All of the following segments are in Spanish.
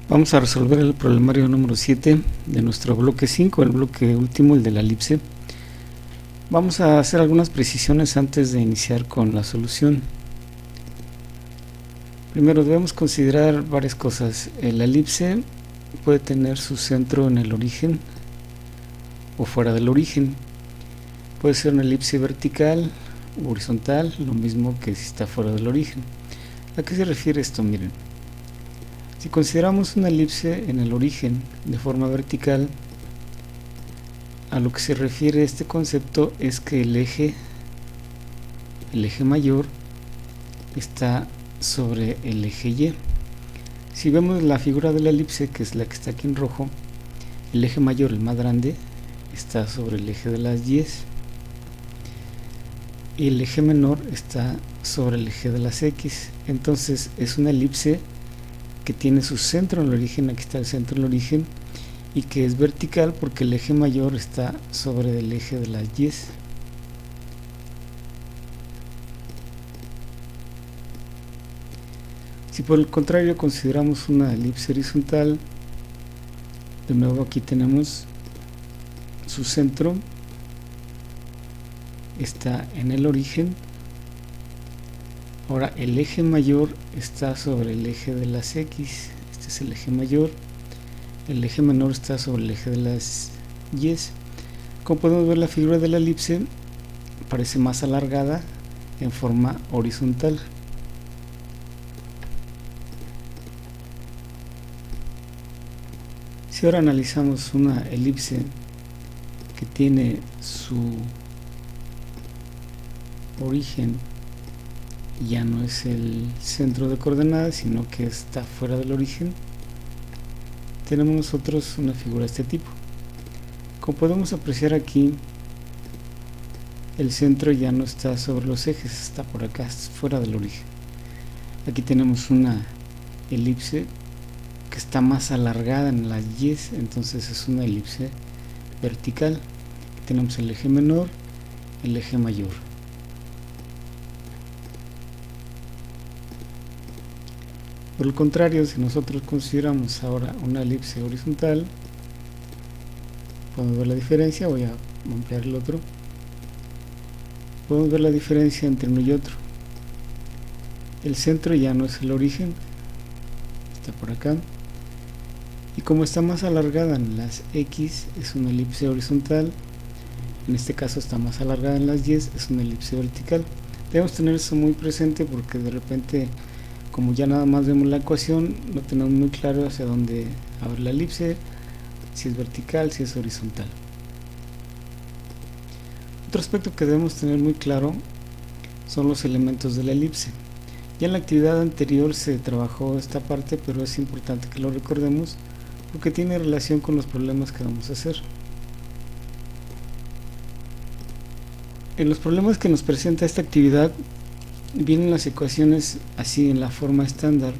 Vamos a resolver el problemario número 7 de nuestro bloque 5, el bloque último, el de la elipse. Vamos a hacer algunas precisiones antes de iniciar con la solución. Primero debemos considerar varias cosas. La elipse puede tener su centro en el origen o fuera del origen. Puede ser una elipse vertical o horizontal, lo mismo que si está fuera del origen. ¿A qué se refiere esto? Miren. Si consideramos una elipse en el origen de forma vertical, a lo que se refiere este concepto es que el eje mayor está sobre el eje Y. Si vemos la figura de la elipse, que es la que está aquí en rojo, el eje mayor, el más grande, está sobre el eje de las Y y el eje menor está sobre el eje de las X. Entonces es una elipse que tiene su centro en el origen, aquí está el centro en el origen, y que es vertical porque el eje mayor está sobre el eje de las Y. Si por el contrario consideramos una elipse horizontal, de nuevo aquí tenemos su centro, está en el origen. Ahora el eje mayor está sobre el eje de las X, este es el eje mayor, el eje menor está sobre el eje de las Y. Como podemos ver, la figura de la elipse parece más alargada en forma horizontal. Si ahora analizamos una elipse que tiene su origen, ya no es el centro de coordenadas, sino que está fuera del origen, tenemos nosotros una figura de este tipo. Como podemos apreciar aquí, el centro ya no está sobre los ejes, está por acá, fuera del origen. Aquí tenemos una elipse que está más alargada en las Y, entonces es una elipse vertical. Aquí tenemos el eje menor, el eje mayor. Por el contrario, si nosotros consideramos ahora una elipse horizontal, podemos ver la diferencia. Voy a ampliar el otro. Podemos ver la diferencia entre uno y otro. El centro ya no es el origen, está por acá. Y como está más alargada en las X, es una elipse horizontal. En este caso está más alargada en las Y, es una elipse vertical. Debemos tener eso muy presente porque de repente, como ya nada más vemos la ecuación, no tenemos muy claro hacia dónde abre la elipse, si es vertical, si es horizontal. Otro aspecto que debemos tener muy claro son los elementos de la elipse. Ya en la actividad anterior se trabajó esta parte, pero es importante que lo recordemos porque tiene relación con los problemas que vamos a hacer. En los problemas que nos presenta esta actividad vienen las ecuaciones así en la forma estándar,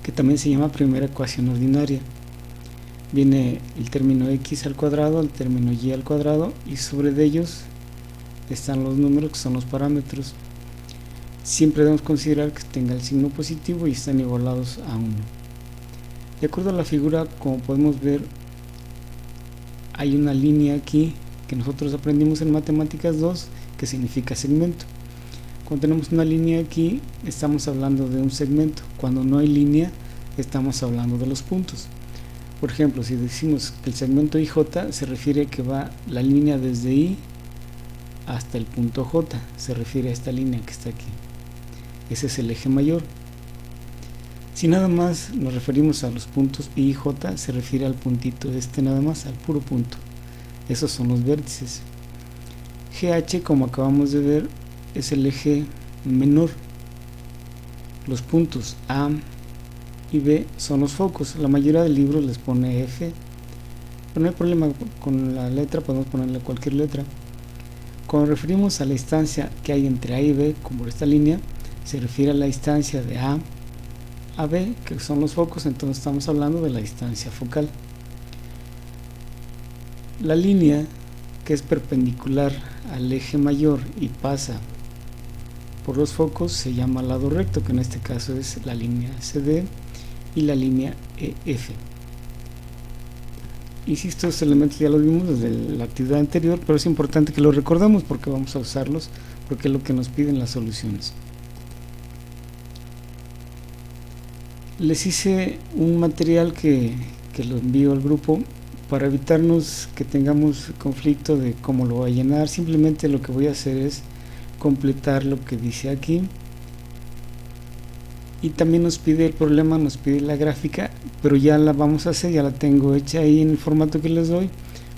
que también se llama primera ecuación ordinaria. Viene el término x al cuadrado, el término y al cuadrado, y sobre de ellos están los números que son los parámetros. Siempre debemos considerar que tenga el signo positivo y están igualados a 1. De acuerdo a la figura, como podemos ver, hay una línea aquí que nosotros aprendimos en matemáticas 2 que significa segmento. Cuando tenemos una línea aquí, estamos hablando de un segmento. Cuando no hay línea, estamos hablando de los puntos. Por ejemplo, si decimos que el segmento IJ se refiere a que va la línea desde I hasta el punto J, se refiere a esta línea que está aquí. Ese es el eje mayor. Si nada más nos referimos a los puntos I y J, se refiere al puntito este nada más, al puro punto. Esos son los vértices. GH, como acabamos de ver, es el eje menor. Los puntos A y B son los focos. La mayoría de libros les pone F, pero no hay problema con la letra, podemos ponerle cualquier letra. Cuando referimos a la distancia que hay entre A y B, como esta línea, se refiere a la distancia de A a B, que son los focos, entonces estamos hablando de la distancia focal. La línea que es perpendicular al eje mayor y pasa por los focos se llama lado recto, que en este caso es la línea CD, y la línea EF. Insisto, estos elementos ya los vimos desde la actividad anterior, pero es importante que los recordemos porque vamos a usarlos, porque es lo que nos piden las soluciones. Les hice un material que lo envío al grupo para evitarnos que tengamos conflicto de cómo lo voy a llenar. Simplemente lo que voy a hacer es completar lo que dice aquí, y también nos pide el problema, nos pide la gráfica, pero ya la vamos a hacer, ya la tengo hecha ahí en el formato que les doy.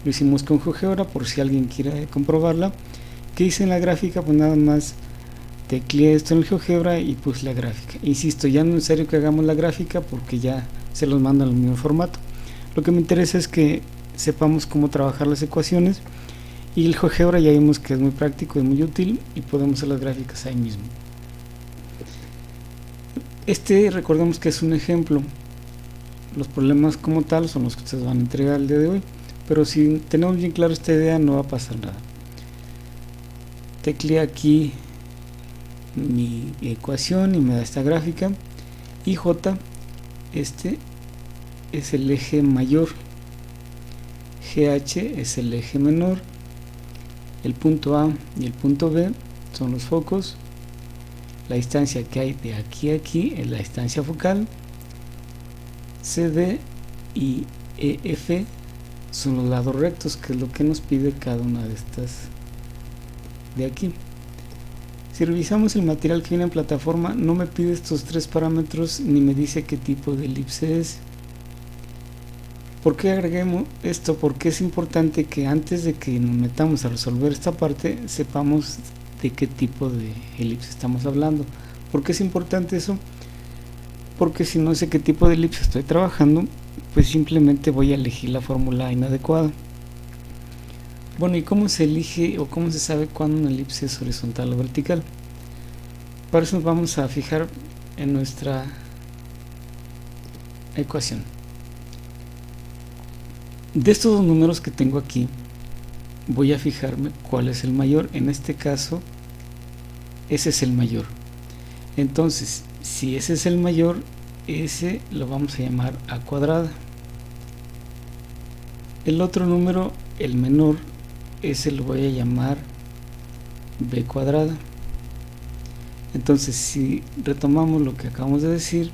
Lo hicimos con GeoGebra por si alguien quiere comprobarla. ¿Qué hice en la gráfica? Pues nada más tecleé esto en el GeoGebra y puse la gráfica. Insisto, ya no es necesario que hagamos la gráfica porque ya se los mando en el mismo formato. Lo que me interesa es que sepamos cómo trabajar las ecuaciones, y el GeoGebra ya vimos que es muy práctico y muy útil y podemos hacer las gráficas ahí mismo. Recordemos que es un ejemplo. Los problemas como tal son los que ustedes van a entregar el día de hoy, pero si tenemos bien claro esta idea no va a pasar nada. Tecleé aquí mi ecuación y me da esta gráfica, y J, este es el eje mayor, GH es el eje menor, el punto A y el punto B son los focos, la distancia que hay de aquí a aquí es la distancia focal, CD y EF son los lados rectos, que es lo que nos pide cada una de estas de aquí. Si revisamos el material que viene en plataforma, no me pide estos tres parámetros ni me dice qué tipo de elipse es. ¿Por qué agreguemos esto? Porque es importante que antes de que nos metamos a resolver esta parte sepamos de qué tipo de elipse estamos hablando. ¿Por qué es importante eso? Porque si no sé qué tipo de elipse estoy trabajando, pues simplemente voy a elegir la fórmula inadecuada. Bueno, ¿y cómo se elige o cómo se sabe cuándo una elipse es horizontal o vertical? Para eso nos vamos a fijar en nuestra ecuación. De estos dos números que tengo aquí, voy a fijarme cuál es el mayor. En este caso, ese es el mayor. Entonces, si ese es el mayor, ese lo vamos a llamar A cuadrada. El otro número, el menor, ese lo voy a llamar B cuadrada. Entonces, si retomamos lo que acabamos de decir,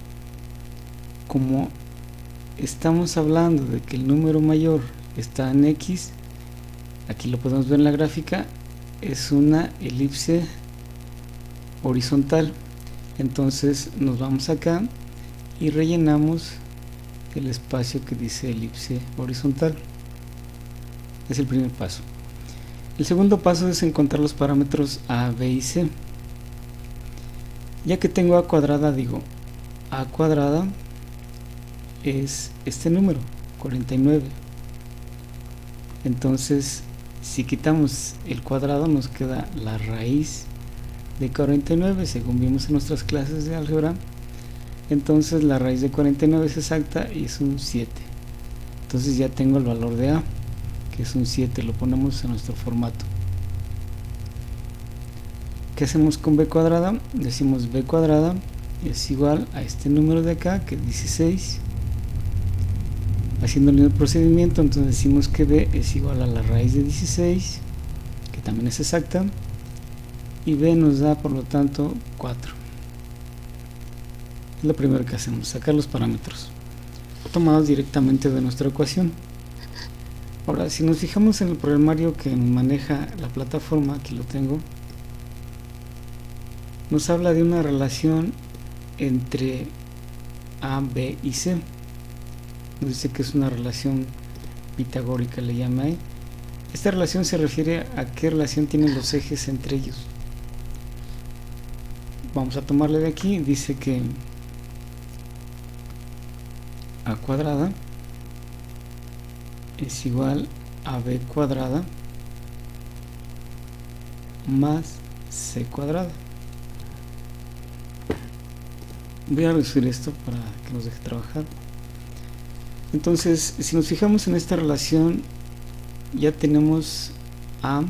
como estamos hablando de que el número mayor está en X, aquí lo podemos ver en la gráfica, es una elipse horizontal. Entonces nos vamos acá y rellenamos el espacio que dice elipse horizontal. Es el primer paso. El segundo paso es encontrar los parámetros A, B y C. Ya que tengo A cuadrada, digo A cuadrada es este número, 49. Entonces, si quitamos el cuadrado, nos queda la raíz de 49, según vimos en nuestras clases de álgebra. Entonces, la raíz de 49 es exacta y es un 7. Entonces, ya tengo el valor de A, que es un 7. Lo ponemos en nuestro formato. ¿Qué hacemos con B cuadrada? Decimos B cuadrada es igual a este número de acá, que es 16. Haciendo el mismo procedimiento, entonces decimos que B es igual a la raíz de 16, que también es exacta, y B nos da por lo tanto 4. Es lo primero que hacemos, sacar los parámetros tomados directamente de nuestra ecuación. Ahora, si nos fijamos en el programario que maneja la plataforma, aquí lo tengo, nos habla de una relación entre A, B y C. Nos dice que es una relación pitagórica, le llama ahí. Esta relación se refiere a qué relación tienen los ejes entre ellos. Vamos a tomarle de aquí. Dice que A cuadrada es igual a B cuadrada más C cuadrada. Voy a reducir esto para que nos deje trabajar. Entonces, si nos fijamos en esta relación, ya tenemos A,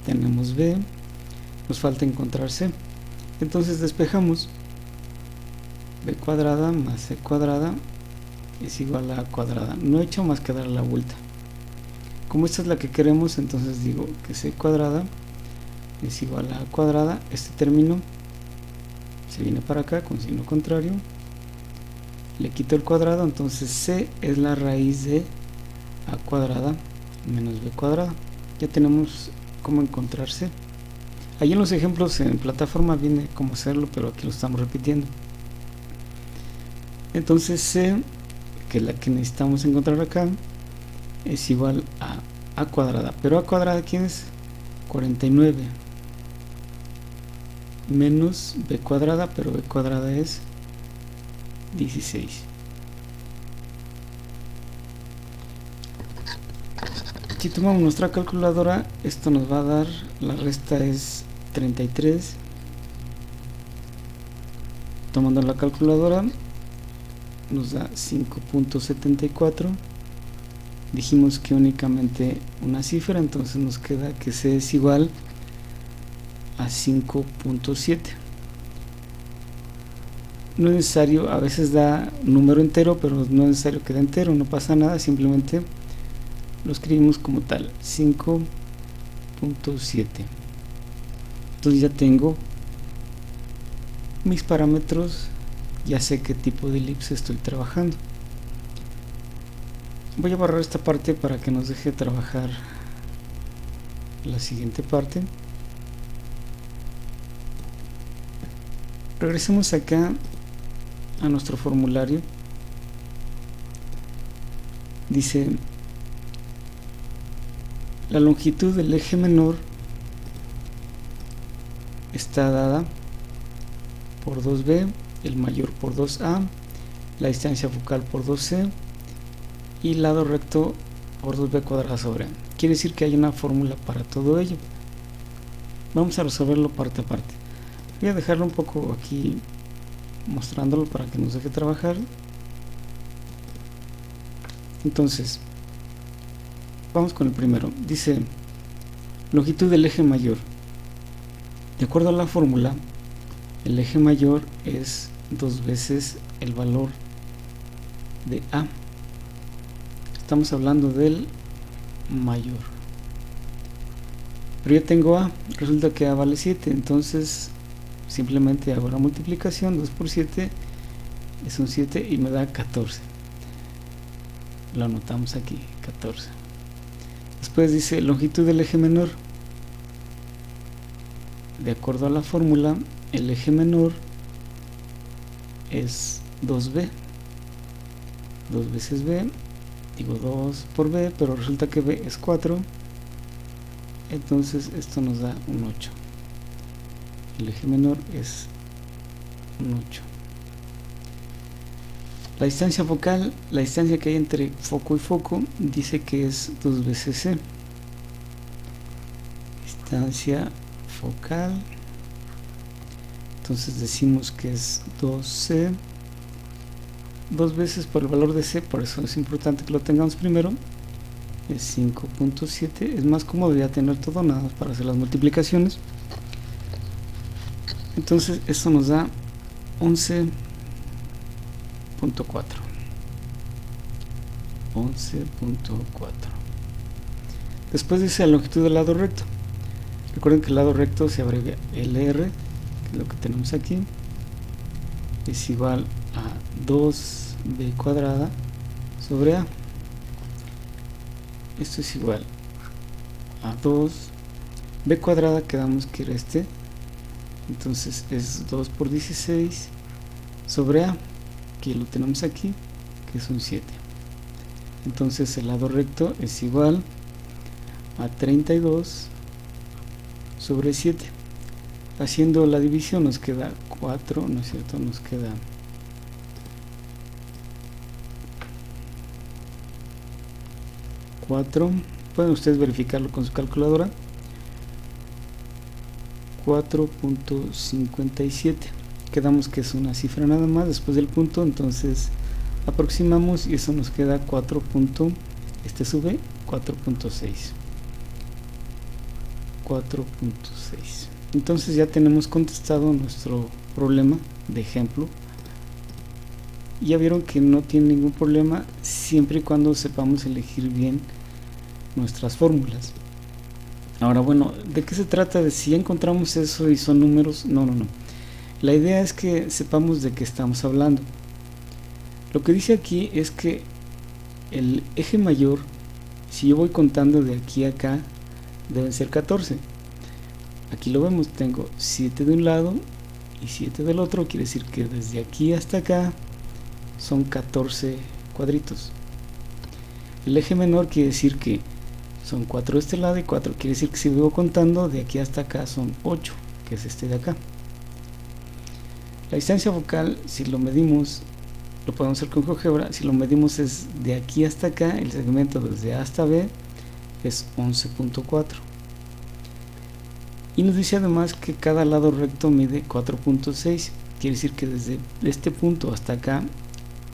tenemos B, nos falta encontrar C. Entonces despejamos. B cuadrada más C cuadrada es igual a a cuadrada. No he hecho más que dar la vuelta. Como esta es la que queremos, entonces digo que c cuadrada es igual a cuadrada. Este término se viene para acá con signo contrario, le quito el cuadrado, entonces c es la raíz de a cuadrada menos b cuadrada. Ya tenemos cómo encontrar c. Ahí en los ejemplos en plataforma viene cómo hacerlo, pero aquí lo estamos repitiendo. Entonces c, que es la que necesitamos encontrar acá, es igual a cuadrada. Pero a cuadrada, ¿quién es? 49 menos b cuadrada, pero b cuadrada es 16. Si tomamos nuestra calculadora, esto nos va a dar, la resta es 33. Tomando la calculadora nos da 5.74. dijimos que únicamente una cifra, entonces nos queda que c es igual a 5.7. no es necesario, a veces da número entero, pero no es necesario que dé entero, no pasa nada, simplemente lo escribimos como tal, 5.7. entonces ya tengo mis parámetros, ya sé qué tipo de elipse estoy trabajando. Voy a borrar esta parte para que nos deje trabajar la siguiente parte. Regresemos acá a nuestro formulario. Dice: la longitud del eje menor está dada por 2b, el mayor por 2a, la distancia focal por 2c y lado recto por 2b cuadrada sobre a. Quiere decir que hay una fórmula para todo ello. Vamos a resolverlo parte a parte. Voy a dejarlo un poco aquí mostrándolo para que nos deje trabajar. Entonces vamos con el primero. Dice longitud del eje mayor. De acuerdo a la fórmula, el eje mayor es 2 veces el valor de a. Estamos hablando del mayor. Pero ya tengo a, resulta que a vale 7, entonces simplemente hago la multiplicación. 2 por 7 es un 7 y me da 14. Lo anotamos aquí, 14. Después dice longitud del eje menor. De acuerdo a la fórmula, el eje menor es 2b. 2 veces b, digo 2 por b, pero resulta que b es 4. Entonces esto nos da un 8. El eje menor es un 8. La distancia focal, la distancia que hay entre foco y foco, dice que es 2 veces c. Distancia focal, entonces decimos que es 2c, 2 veces por el valor de c, por eso es importante que lo tengamos primero, es 5.7. es más cómodo ya tener todo, nada más para hacer las multiplicaciones. Entonces esto nos da 11.4. 11.4. Después dice la longitud del lado recto. Recuerden que el lado recto se abrevia LR, que es lo que tenemos aquí, es igual a 2b cuadrada sobre a. Esto es igual a 2b cuadrada, quedamos que era este, entonces es 2 por 16 sobre a, que lo tenemos aquí, que es un 7. Entonces el lado recto es igual a 32 sobre 7. Haciendo la división nos queda 4, ¿no es cierto? Nos queda 4. Pueden ustedes verificarlo con su calculadora. 4.57. Quedamos que es una cifra nada más después del punto, entonces aproximamos y eso nos queda 4. Este sube 4.6. 4.6. Entonces ya tenemos contestado nuestro problema de ejemplo ya vieron que no tiene ningún problema siempre y cuando sepamos elegir bien nuestras fórmulas. Ahora, bueno, ¿de qué se trata? De si ya encontramos eso y son números. No. La idea es que sepamos de qué estamos hablando. Lo que dice aquí es que el eje mayor, si yo voy contando de aquí a acá, deben ser 14. Aquí lo vemos, tengo 7 de un lado y 7 del otro, quiere decir que desde aquí hasta acá son 14 cuadritos. El eje menor quiere decir que son 4 de este lado y 4, quiere decir que si voy contando de aquí hasta acá son 8, que es este de acá. La distancia focal, si lo medimos, lo podemos hacer con GeoGebra, si lo medimos es de aquí hasta acá, el segmento desde A hasta B es 11.4. Y nos dice además que cada lado recto mide 4.6, quiere decir que desde este punto hasta acá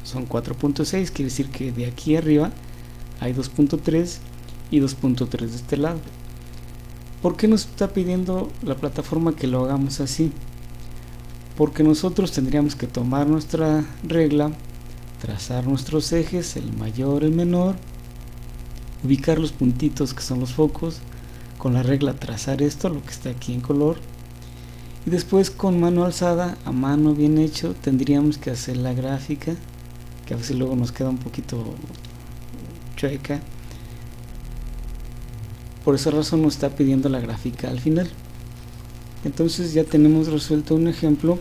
son 4.6, quiere decir que de aquí arriba hay 2.3 y 2.3 de este lado. ¿Por qué nos está pidiendo la plataforma que lo hagamos así? Porque nosotros tendríamos que tomar nuestra regla, trazar nuestros ejes, el mayor, el menor, ubicar los puntitos que son los focos, con la regla trazar esto, lo que está aquí en color, y después con mano alzada, a mano bien hecho, tendríamos que hacer la gráfica, que a veces luego nos queda un poquito chueca. Por esa razón nos está pidiendo la gráfica al final. Entonces ya tenemos resuelto un ejemplo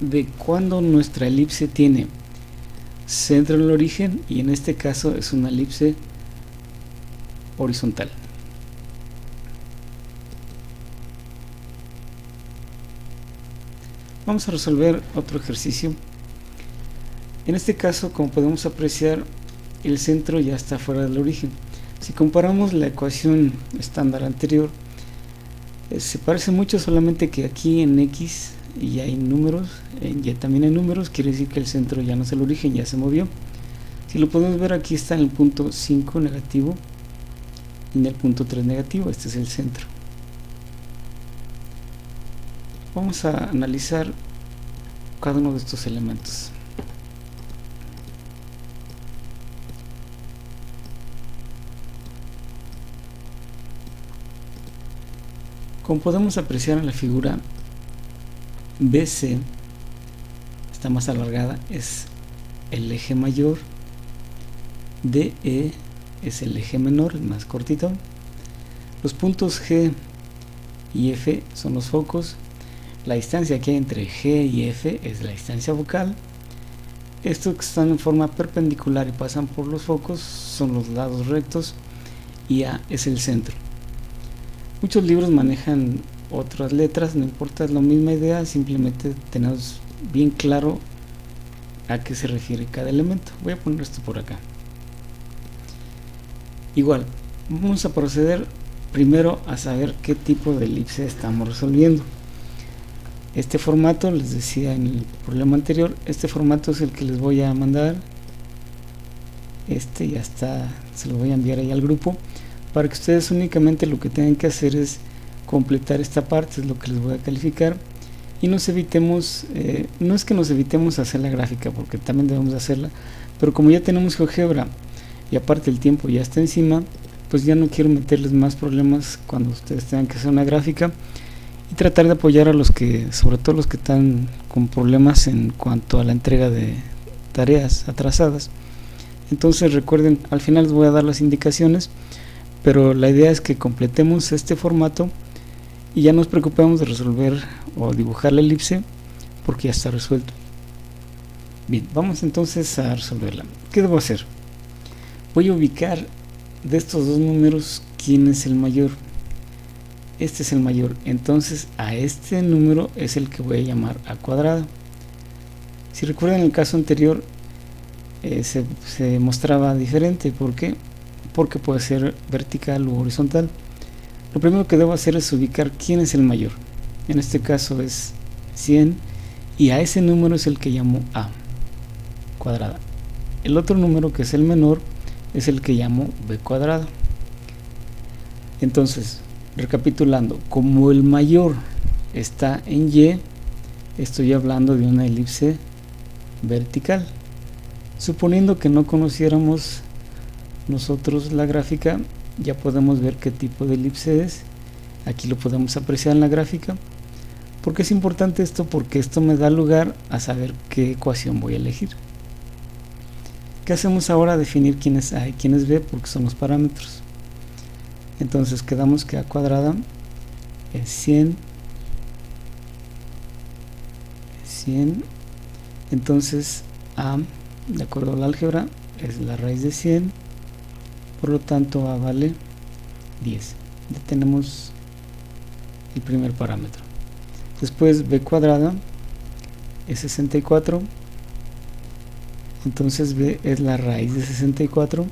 de cuando nuestra elipse tiene centro en el origen, y en este caso es una elipse horizontal. Vamos a resolver otro ejercicio. En este caso, como podemos apreciar, el centro ya está fuera del origen. Si comparamos la ecuación estándar anterior, se parece mucho, solamente que aquí en X ya hay números, en Y también hay números, quiere decir que el centro ya no es el origen, ya se movió. Si lo podemos ver, aquí está en el punto 5 negativo y en el punto 3 negativo, este es el centro. Vamos a analizar cada uno de estos elementos. Como podemos apreciar en la figura, BC está más alargada, es el eje mayor, DE es el eje menor, el más cortito. Los puntos G y F son los focos. La distancia que hay entre G y F es la distancia focal. Estos que están en forma perpendicular y pasan por los focos son los lados rectos, y A es el centro. Muchos libros manejan otras letras, no importa, es la misma idea, simplemente tenemos bien claro a qué se refiere cada elemento. Voy a poner esto por acá. Igual, vamos a proceder primero a saber qué tipo de elipse estamos resolviendo. Este formato, les decía en el problema anterior, este formato es el que les voy a mandar. Este ya está, se lo voy a enviar ahí al grupo, para que ustedes únicamente lo que tengan que hacer es completar esta parte, es lo que les voy a calificar, y nos evitemos, no es que nos evitemos hacer la gráfica, porque también debemos hacerla, pero como ya tenemos GeoGebra y aparte el tiempo ya está encima, pues ya no quiero meterles más problemas cuando ustedes tengan que hacer una gráfica, y tratar de apoyar a los que, sobre todo los que están con problemas en cuanto a la entrega de tareas atrasadas. Entonces recuerden, al final les voy a dar las indicaciones, pero la idea es que completemos este formato y ya nos preocupemos de resolver o dibujar la elipse, porque ya está resuelto. Bien, vamos entonces a resolverla. ¿Qué debo hacer? Voy a ubicar de estos dos números quién es el mayor. Este es el mayor, entonces a este número es el que voy a llamar A cuadrada. Si recuerdan, el caso anterior se mostraba diferente. ¿Por qué? Porque puede ser vertical u horizontal. Lo primero que debo hacer es ubicar quién es el mayor. En este caso es 100, y a ese número es el que llamo A cuadrada. El otro número, que es el menor, es el que llamo B cuadrada. Entonces, recapitulando, como el mayor está en Y, estoy hablando de una elipse vertical. Suponiendo que no conociéramos nosotros la gráfica, ya podemos ver qué tipo de elipse es. Aquí lo podemos apreciar en la gráfica. ¿Por qué es importante esto? Porque esto me da lugar a saber qué ecuación voy a elegir. ¿Qué hacemos ahora? Definir quién es A y quién es B, porque son los parámetros. Entonces quedamos que A cuadrada es 100. Entonces A, de acuerdo al álgebra, es la raíz de 100. Por lo tanto A vale 10. Ya tenemos el primer parámetro. Después B cuadrada es 64. Entonces B es la raíz de 64.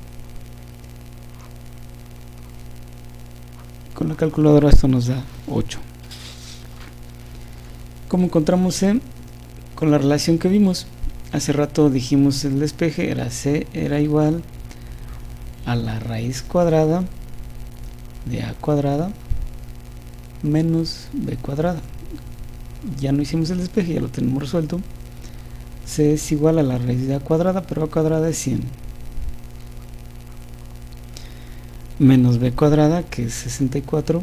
Con la calculadora esto nos da 8. ¿Cómo encontramos C? Con la relación que vimos. Hace rato dijimos el despeje era C era igual a la raíz cuadrada de A cuadrada menos B cuadrada. Ya no hicimos el despeje, ya lo tenemos resuelto. C es igual a la raíz de A cuadrada, pero A cuadrada es 100. Menos B cuadrada, que es 64.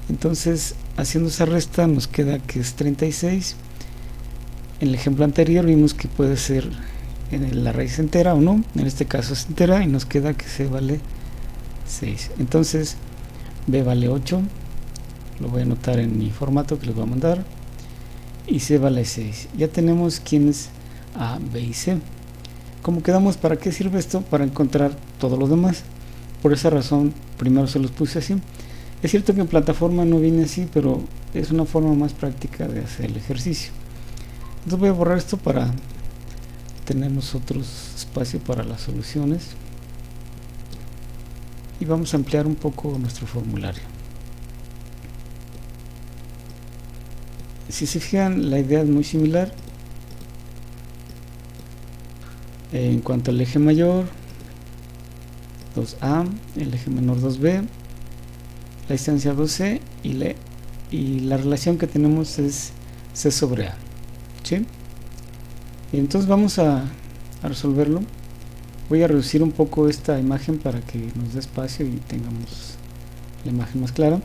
Entonces, haciendo esa resta, nos queda que es 36. En el ejemplo anterior vimos que puede ser en la raíz entera o no. En este caso es entera y nos queda que C vale 6. Entonces, B vale 8. Lo voy a anotar en mi formato que les voy a mandar. Y C vale 6. Ya tenemos quién es A, B y C. ¿Cómo quedamos? ¿Para qué sirve esto? Para encontrar todo lo demás. Por esa razón, primero se los puse así. Es cierto que en plataforma no viene así, pero es una forma más práctica de hacer el ejercicio. Entonces voy a borrar esto para tener nosotros espacio para las soluciones. Y vamos a ampliar un poco nuestro formulario. Si se fijan, la idea es muy similar. En cuanto al eje mayor, 2A, el eje menor 2B, la distancia 2C y la relación que tenemos es C sobre A. ¿Sí? Y entonces vamos a resolverlo. Voy a reducir un poco esta imagen para que nos dé espacio y tengamos la imagen más clara.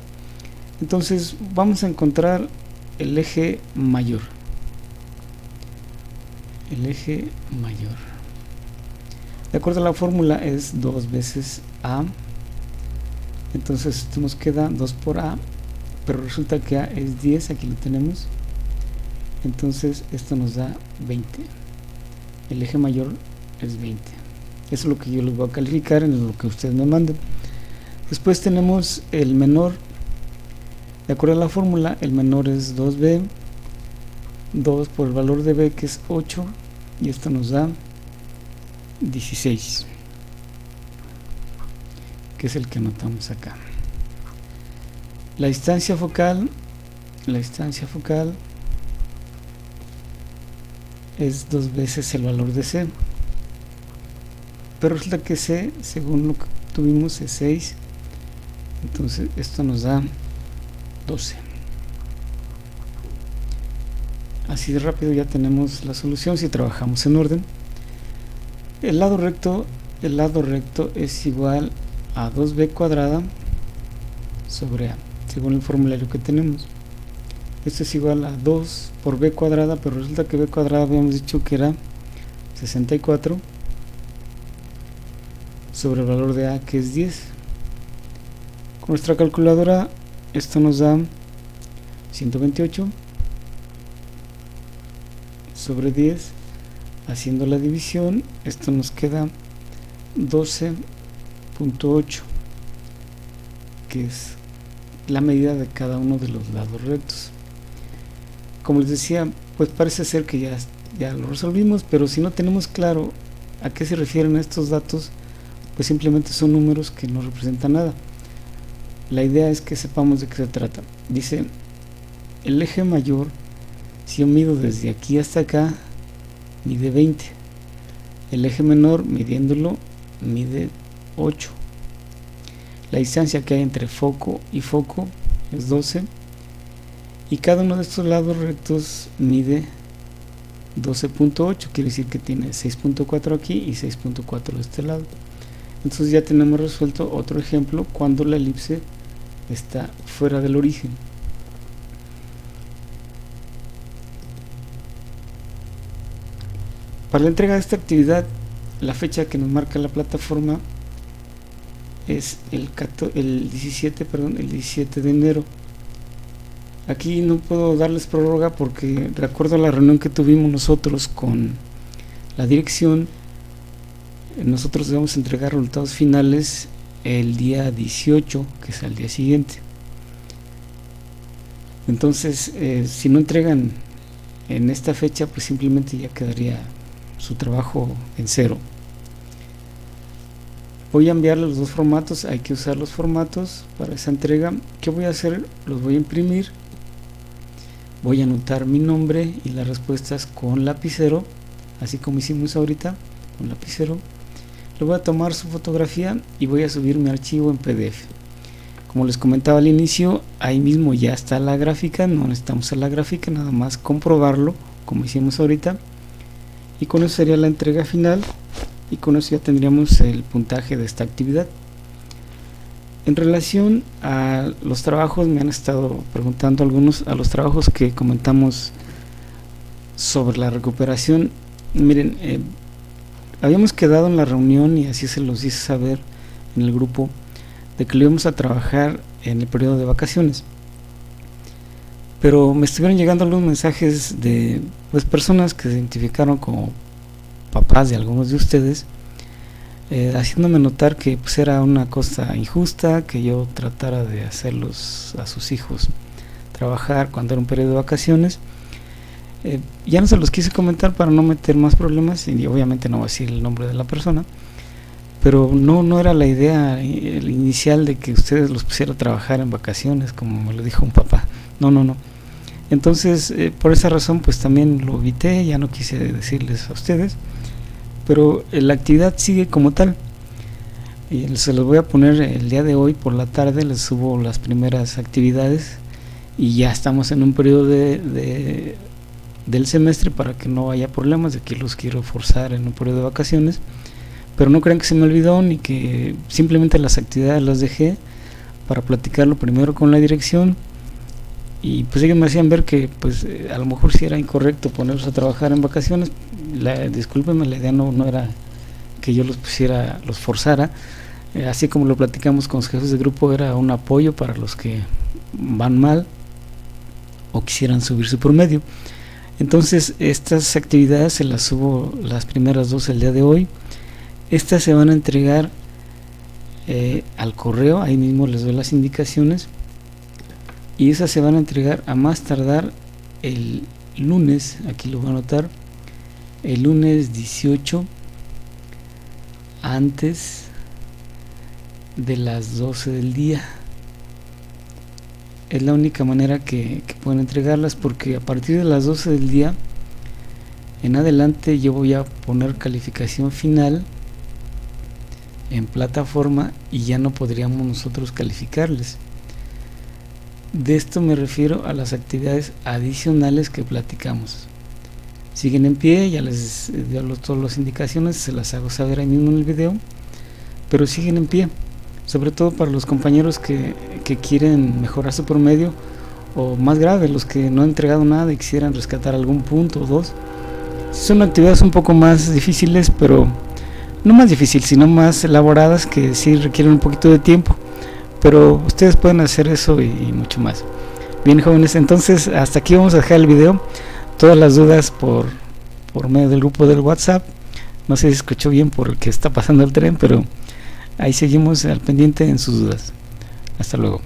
Entonces vamos a encontrar el eje mayor. El eje mayor. De acuerdo a la fórmula es 2 veces A. Entonces esto nos queda 2 por A, pero resulta que A es 10, aquí lo tenemos. Entonces esto nos da 20. El eje mayor es 20. Eso es lo que yo les voy a calificar en lo que ustedes me manden. Después tenemos el menor. De acuerdo a la fórmula, el menor es 2B, 2 por el valor de B que es 8, y esto nos da 16, que es el que anotamos acá. La distancia focal es 2 veces el valor de C, pero resulta que C, según lo que tuvimos, es 6. Entonces esto nos da 12. Así de rápido ya tenemos la solución si trabajamos en orden. El lado recto es igual a 2b cuadrada sobre A, según el formulario que tenemos. Esto es igual a 2 por b cuadrada, pero resulta que b cuadrada habíamos dicho que era 64 sobre el valor de A, que es 10. Con nuestra calculadora esto nos da 128 sobre 10. Haciendo la división, esto nos queda 12.8, que es la medida de cada uno de los lados rectos. Como les decía, pues parece ser que ya lo resolvimos, pero si no tenemos claro a qué se refieren estos datos, pues simplemente son números que no representan nada. La idea es que sepamos de qué se trata. Dice, el eje mayor, si yo mido desde aquí hasta acá, mide 20. El eje menor, midiéndolo, mide 8. La distancia que hay entre foco y foco es 12. Y cada uno de estos lados rectos mide 12.8, quiere decir que tiene 6.4 aquí y 6.4 de este lado. Entonces ya tenemos resuelto otro ejemplo cuando la elipse está fuera del origen. Para la entrega de esta actividad, la fecha que nos marca la plataforma es el 17 de enero. Aquí no puedo darles prórroga porque, de acuerdo a la reunión que tuvimos nosotros con la dirección, nosotros debemos entregar resultados finales el día 18, que es al día siguiente. Entonces, si no entregan en esta fecha, pues simplemente ya quedaría su trabajo en cero. Voy a enviarle los dos formatos, hay que usar los formatos para esa entrega. ¿Qué voy a hacer? Los voy a imprimir, voy a anotar mi nombre y las respuestas con lapicero, así como hicimos ahorita, con lapicero. Le voy a tomar su fotografía y voy a subir mi archivo en PDF. Como les comentaba al inicio, ahí mismo ya está la gráfica, no necesitamos hacer la gráfica, nada más comprobarlo, como hicimos ahorita. Y con eso sería la entrega final, y con eso ya tendríamos el puntaje de esta actividad. En relación a los trabajos, me han estado preguntando algunos a los trabajos que comentamos sobre la recuperación. Miren, habíamos quedado en la reunión, y así se los hice saber en el grupo, de que lo íbamos a trabajar en el periodo de vacaciones. Pero me estuvieron llegando algunos mensajes de personas que se identificaron como papás de algunos de ustedes, haciéndome notar que pues era una cosa injusta que yo tratara de hacerlos a sus hijos trabajar cuando era un periodo de vacaciones. Ya no se los quise comentar para no meter más problemas, y obviamente no voy a decir el nombre de la persona, pero no era la idea inicial de que ustedes los pusiera a trabajar en vacaciones, como me lo dijo un papá. No. Entonces, por esa razón, pues también lo evité, ya no quise decirles a ustedes, pero la actividad sigue como tal. Y se los voy a poner el día de hoy por la tarde, les subo las primeras actividades, y ya estamos en un periodo del semestre para que no haya problemas de que los quiero forzar en un periodo de vacaciones. Pero no crean que se me olvidó, ni que simplemente las actividades las dejé para platicarlo primero con la dirección, y pues ellos me hacían ver que pues a lo mejor sí era incorrecto ponerlos a trabajar en vacaciones. Discúlpenme, la idea no era que yo los pusiera, los forzara, así como lo platicamos con los jefes de grupo, era un apoyo para los que van mal o quisieran subir su promedio. Entonces estas actividades se las subo, las primeras dos, el día de hoy. Estas se van a entregar al correo, ahí mismo les doy las indicaciones, y esas se van a entregar a más tardar el lunes, aquí lo voy a anotar, el lunes 18 antes de las 12 del día. Es la única manera que pueden entregarlas, porque a partir de las 12 del día en adelante yo voy a poner calificación final en plataforma y ya no podríamos nosotros calificarles. De esto me refiero a las actividades adicionales que platicamos. Siguen en pie, ya les doy todas las indicaciones, se las hago saber ahí mismo en el video, pero siguen en pie, sobre todo para los compañeros que quieren mejorar su promedio, o más grave, los que no han entregado nada y quisieran rescatar algún punto o dos. Son actividades un poco más difíciles, pero no más difíciles, sino más elaboradas, que sí requieren un poquito de tiempo, pero ustedes pueden hacer eso y mucho más. Bien, jóvenes, entonces hasta aquí vamos a dejar el video. Todas las dudas por medio del grupo del WhatsApp. No sé si escuchó bien por el que está pasando el tren, pero ahí seguimos al pendiente en sus dudas. Hasta luego.